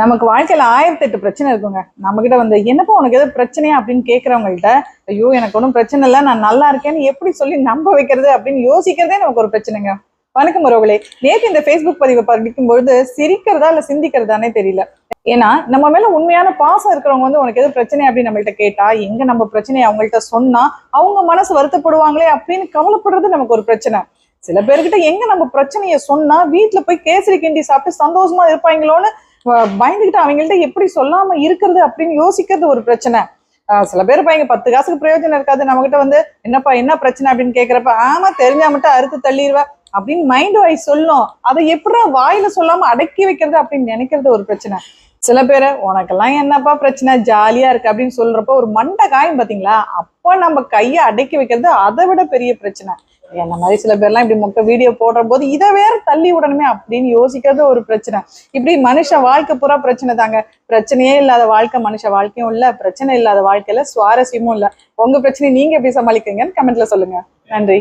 நமக்கு வாழ்க்கையில 1008 பிரச்சனை இருக்குங்க. நம்ம கிட்ட வந்து என்னப்பா உனக்கு எதாவது பிரச்சனையா அப்படின்னு கேட்கறவங்கள்ட்ட, ஐயோ எனக்கு ஒன்றும் பிரச்சனை இல்லை, நான் நல்லா இருக்கேன்னு எப்படி சொல்லி நம்ப வைக்கிறது அப்படின்னு யோசிக்கிறதே நமக்கு ஒரு பிரச்சனைங்க. வணக்கம் உறவுகளே. நேற்று இந்த Facebook பதிவை படிக்கும்பொழுது சிரிக்கிறதா இல்ல சிந்திக்கிறதானே தெரியல. ஏன்னா நம்ம மேல உண்மையான பாசம் இருக்கிறவங்க வந்து உனக்கு எது பிரச்சனை அப்படின்னு நம்மள்ட்ட கேட்டா, எங்க நம்ம பிரச்சனையை அவங்கள்ட்ட சொன்னா அவங்க மனசு வருத்தப்படுவாங்களே அப்படின்னு கவலைப்படுறது நமக்கு ஒரு பிரச்சனை. சில பேர்கிட்ட எங்க நம்ம பிரச்சனையை சொன்னா வீட்டுல போய் கேசரி கிண்டி சாப்பிட்டு சந்தோஷமா இருப்பாங்களோன்னு பயந்துகிட்டு அவங்கள்ட்ட எப்படி சொல்லாம இருக்கிறது அப்படின்னு யோசிக்கிறது ஒரு பிரச்சனை. சில பேர் பையங்க 10 காசுக்கு பிரயோஜனம் இருக்காது, நம்ம கிட்ட வந்து என்னப்பா என்ன பிரச்சனை அப்படின்னு கேட்கிறப்ப, ஆமா தெரிஞ்சா மட்டும் அறுத்து தள்ளிடுவா அப்படின்னு மைண்ட் வாய்ஸ் சொல்லும். அதை எப்படி வாயில சொல்லாம அடக்கி வைக்கிறது அப்படின்னு நினைக்கிறது ஒரு பிரச்சனை. சில பேரை உனக்கெல்லாம் என்னப்பா பிரச்சனை ஜாலியா இருக்கு அப்படின்னு சொல்றப்ப ஒரு மண்டை காயம் பாத்தீங்களா, அப்ப நம்ம கையை அடக்கி வைக்கிறது அதை விட பெரிய பிரச்சனை. என்ன மாதிரி சில பேர்லாம் இப்படி மொக்க வீடியோ போடுற போது இதை வேற தள்ளி விடணுமே அப்படின்னு யோசிக்கிறது ஒரு பிரச்சனை. இப்படி மனுஷ வாழ்க்கை பூரா பிரச்சனை தாங்க. பிரச்சனையே இல்லாத வாழ்க்கை மனுஷ வாழ்க்கையும் இல்ல, பிரச்சனை இல்லாத வாழ்க்கையில சுவாரஸ்யமும் இல்ல. உங்க பிரச்சனை நீங்க எப்படி சமாளிக்கிறீங்கன்னு கமெண்ட்ல சொல்லுங்க. நன்றி.